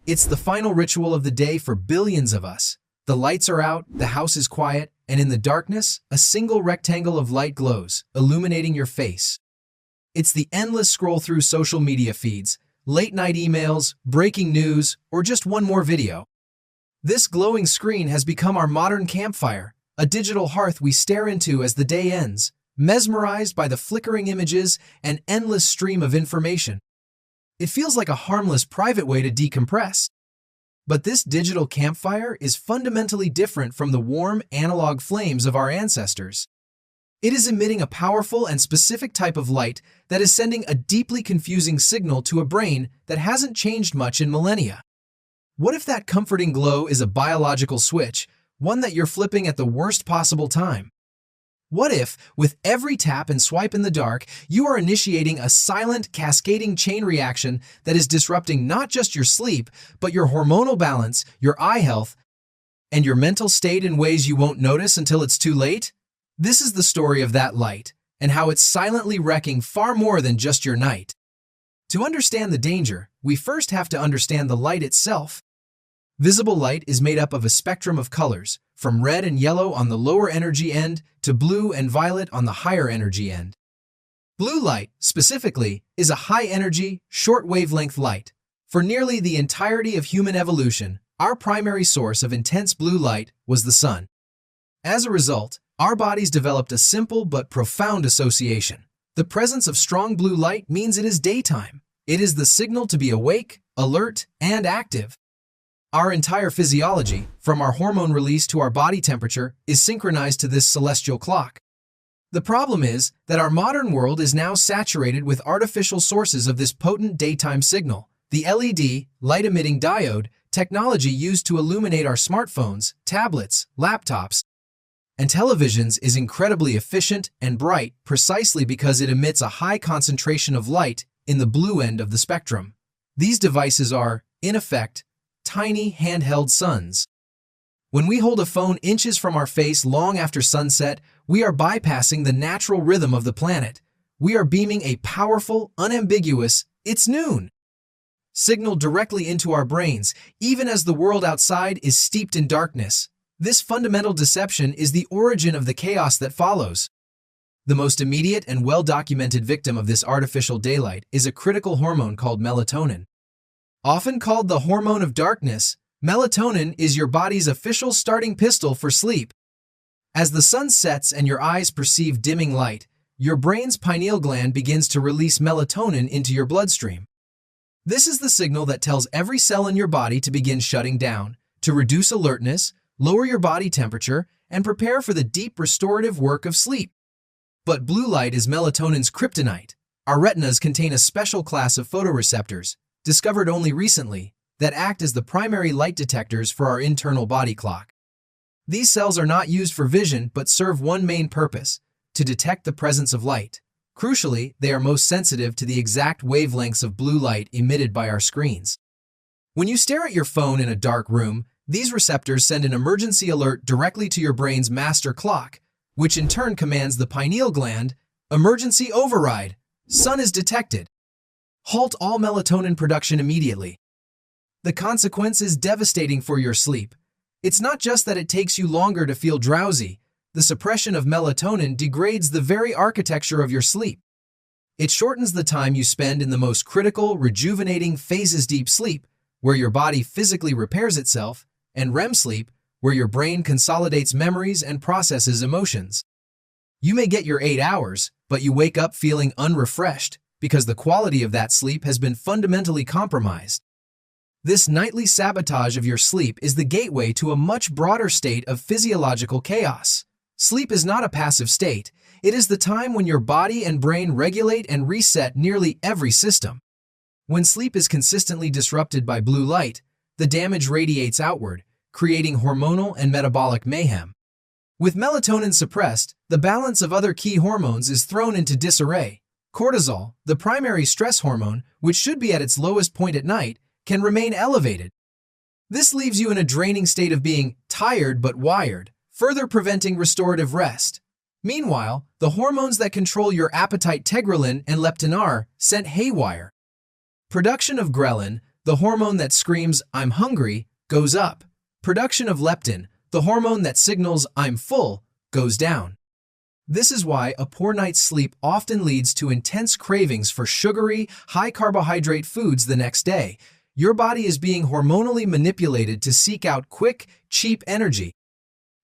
It's the final ritual of the day for billions of us. The lights are out, the house is quiet, and in the darkness, a single rectangle of light glows, illuminating your face. It's the endless scroll through social media feeds, late-night emails, breaking news, or just one more video. This glowing screen has become our modern campfire, a digital hearth we stare into as the day ends, mesmerized by the flickering images and endless stream of information. It feels like a harmless private way to decompress. But this digital campfire is fundamentally different from the warm, analog flames of our ancestors. It is emitting a powerful and specific type of light that is sending a deeply confusing signal to a brain that hasn't changed much in millennia. What if that comforting glow is a biological switch, one that you're flipping at the worst possible time? What if, with every tap and swipe in the dark, you are initiating a silent, cascading chain reaction that is disrupting not just your sleep, but your hormonal balance, your eye health, and your mental state in ways you won't notice until it's too late? This is the story of that light, and how it's silently wrecking far more than just your night. To understand the danger, we first have to understand the light itself. Visible light is made up of a spectrum of colors, from red and yellow on the lower energy end to blue and violet on the higher energy end. Blue light, specifically, is a high-energy, short-wavelength light. For nearly the entirety of human evolution, our primary source of intense blue light was the sun. As a result, our bodies developed a simple but profound association. The presence of strong blue light means it is daytime. It is the signal to be awake, alert, and active. Our entire physiology, from our hormone release to our body temperature, is synchronized to this celestial clock. The problem is that our modern world is now saturated with artificial sources of this potent daytime signal. The LED, light-emitting diode, technology used to illuminate our smartphones, tablets, laptops, and televisions is incredibly efficient and bright precisely because it emits a high concentration of light in the blue end of the spectrum. These devices are, in effect, tiny handheld suns. When we hold a phone inches from our face long after sunset, we are bypassing the natural rhythm of the planet. We are beaming a powerful, unambiguous, "It's noon" signal directly into our brains, even as the world outside is steeped in darkness. This fundamental deception is the origin of the chaos that follows. The most immediate and well-documented victim of this artificial daylight is a critical hormone called melatonin. Often called the hormone of darkness, melatonin is your body's official starting pistol for sleep. As the sun sets and your eyes perceive dimming light, your brain's pineal gland begins to release melatonin into your bloodstream. This is the signal that tells every cell in your body to begin shutting down, to reduce alertness, lower your body temperature, and prepare for the deep restorative work of sleep. But blue light is melatonin's kryptonite. Our retinas contain a special class of photoreceptors, discovered only recently, that act as the primary light detectors for our internal body clock. These cells are not used for vision but serve one main purpose: to detect the presence of light. Crucially, they are most sensitive to the exact wavelengths of blue light emitted by our screens. When you stare at your phone in a dark room, these receptors send an emergency alert directly to your brain's master clock, which in turn commands the pineal gland, "Emergency override! Sun is detected! Halt all melatonin production immediately." The consequence is devastating for your sleep. It's not just that it takes you longer to feel drowsy. The suppression of melatonin degrades the very architecture of your sleep. It shortens the time you spend in the most critical, rejuvenating phases: deep sleep, where your body physically repairs itself, and REM sleep, where your brain consolidates memories and processes emotions. You may get your 8 hours, but you wake up feeling unrefreshed, because the quality of that sleep has been fundamentally compromised. This nightly sabotage of your sleep is the gateway to a much broader state of physiological chaos. Sleep is not a passive state. It is the time when your body and brain regulate and reset nearly every system. When sleep is consistently disrupted by blue light, the damage radiates outward, creating hormonal and metabolic mayhem. With melatonin suppressed, the balance of other key hormones is thrown into disarray. Cortisol, the primary stress hormone, which should be at its lowest point at night, can remain elevated. This leaves you in a draining state of being tired but wired, further preventing restorative rest. Meanwhile, the hormones that control your appetite, tegrelin and leptin, are sent haywire. Production of ghrelin, the hormone that screams, "I'm hungry," goes up. Production of leptin, the hormone that signals, "I'm full," goes down. This is why a poor night's sleep often leads to intense cravings for sugary, high-carbohydrate foods the next day. Your body is being hormonally manipulated to seek out quick, cheap energy.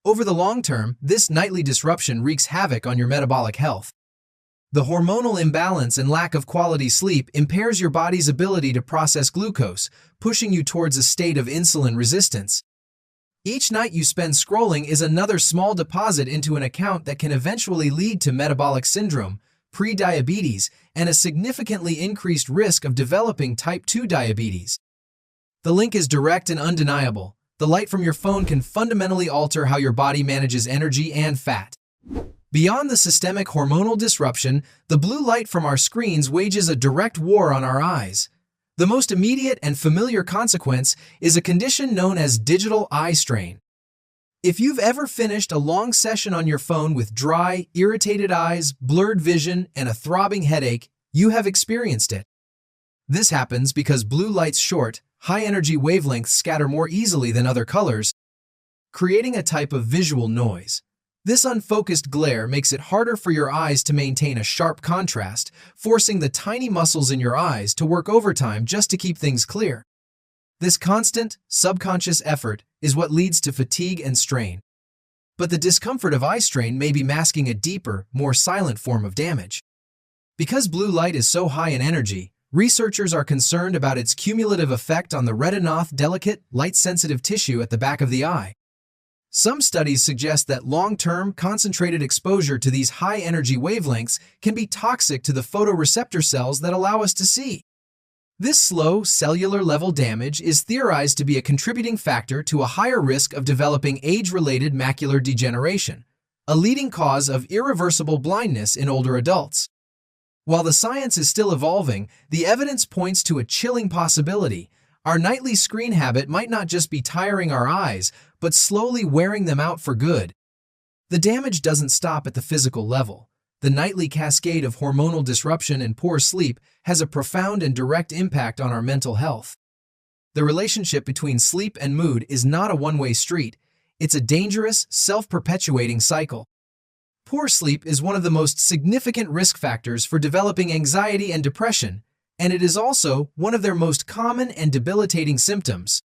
Over the long term, this nightly disruption wreaks havoc on your metabolic health. The hormonal imbalance and lack of quality sleep impairs your body's ability to process glucose, pushing you towards a state of insulin resistance. Each night you spend scrolling is another small deposit into an account that can eventually lead to metabolic syndrome, pre-diabetes, and a significantly increased risk of developing type 2 diabetes. The link is direct and undeniable. The light from your phone can fundamentally alter how your body manages energy and fat. Beyond the systemic hormonal disruption, the blue light from our screens wages a direct war on our eyes. The most immediate and familiar consequence is a condition known as digital eye strain. If you've ever finished a long session on your phone with dry, irritated eyes, blurred vision, and a throbbing headache, you have experienced it. This happens because blue light's short, high-energy wavelengths scatter more easily than other colors, creating a type of visual noise. This unfocused glare makes it harder for your eyes to maintain a sharp contrast, forcing the tiny muscles in your eyes to work overtime just to keep things clear. This constant, subconscious effort is what leads to fatigue and strain. But the discomfort of eye strain may be masking a deeper, more silent form of damage. Because blue light is so high in energy, researchers are concerned about its cumulative effect on the retinal, delicate, light-sensitive tissue at the back of the eye. Some studies suggest that long-term, concentrated exposure to these high-energy wavelengths can be toxic to the photoreceptor cells that allow us to see. This slow, cellular-level damage is theorized to be a contributing factor to a higher risk of developing age-related macular degeneration, a leading cause of irreversible blindness in older adults. While the science is still evolving, the evidence points to a chilling possibility. Our nightly screen habit might not just be tiring our eyes, but slowly wearing them out for good. The damage doesn't stop at the physical level. The nightly cascade of hormonal disruption and poor sleep has a profound and direct impact on our mental health. The relationship between sleep and mood is not a one-way street. It's a dangerous, self-perpetuating cycle. Poor sleep is one of the most significant risk factors for developing anxiety and depression, and it is also one of their most common and debilitating symptoms.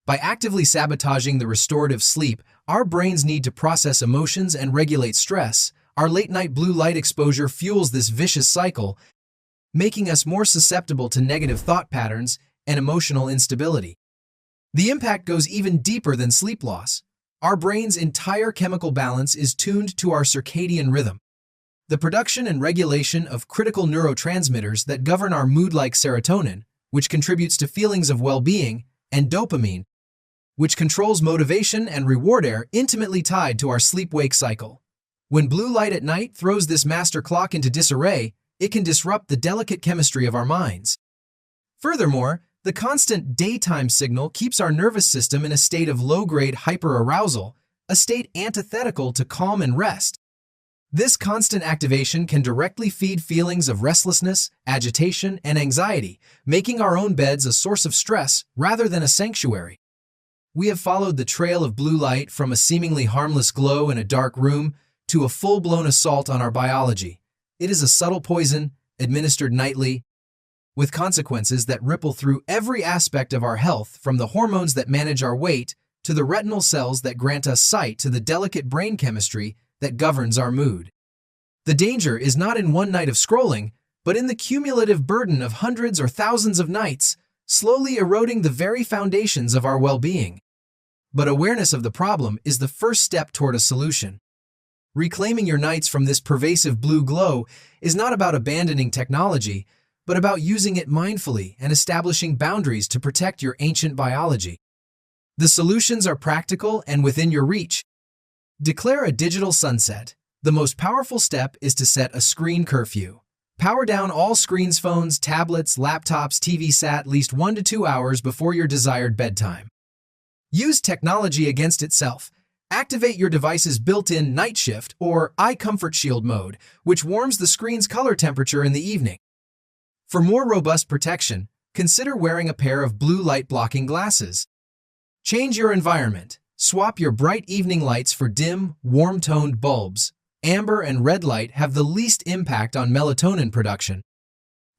By actively sabotaging the restorative sleep our brains need to process emotions and regulate stress, our late-night blue light exposure fuels this vicious cycle, making us more susceptible to negative thought patterns and emotional instability. The impact goes even deeper than sleep loss. Our brain's entire chemical balance is tuned to our circadian rhythm, the production and regulation of critical neurotransmitters that govern our mood, like serotonin, which contributes to feelings of well-being, and dopamine, which controls motivation and reward, are intimately tied to our sleep-wake cycle. When blue light at night throws this master clock into disarray, it can disrupt the delicate chemistry of our minds. Furthermore, the constant daytime signal keeps our nervous system in a state of low-grade hyperarousal, a state antithetical to calm and rest. This constant activation can directly feed feelings of restlessness, agitation, and anxiety, making our own beds a source of stress rather than a sanctuary. We have followed the trail of blue light from a seemingly harmless glow in a dark room to a full-blown assault on our biology. It is a subtle poison, administered nightly, with consequences that ripple through every aspect of our health, from the hormones that manage our weight to the retinal cells that grant us sight to the delicate brain chemistry that governs our mood. The danger is not in one night of scrolling, but in the cumulative burden of hundreds or thousands of nights, slowly eroding the very foundations of our well-being. But awareness of the problem is the first step toward a solution. Reclaiming your nights from this pervasive blue glow is not about abandoning technology, but about using it mindfully and establishing boundaries to protect your ancient biology. The solutions are practical and within your reach. Declare a digital sunset. The most powerful step is to set a screen curfew. Power down all screens, phones, tablets, laptops, TVs at least 1 to 2 hours before your desired bedtime. Use technology against itself. Activate your device's built-in night shift or eye comfort shield mode, which warms the screen's color temperature in the evening. For more robust protection, consider wearing a pair of blue light-blocking glasses. Change your environment. Swap your bright evening lights for dim, warm-toned bulbs. Amber and red light have the least impact on melatonin production.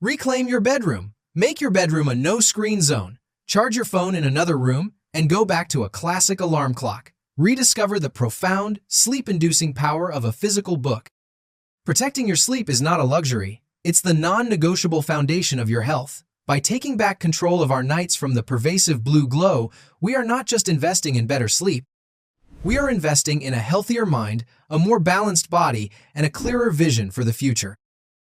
Reclaim your bedroom. Make your bedroom a no-screen zone. Charge your phone in another room and go back to a classic alarm clock. Rediscover the profound, sleep-inducing power of a physical book. Protecting your sleep is not a luxury. It's the non-negotiable foundation of your health. By taking back control of our nights from the pervasive blue glow, we are not just investing in better sleep. We are investing in a healthier mind, a more balanced body, and a clearer vision for the future.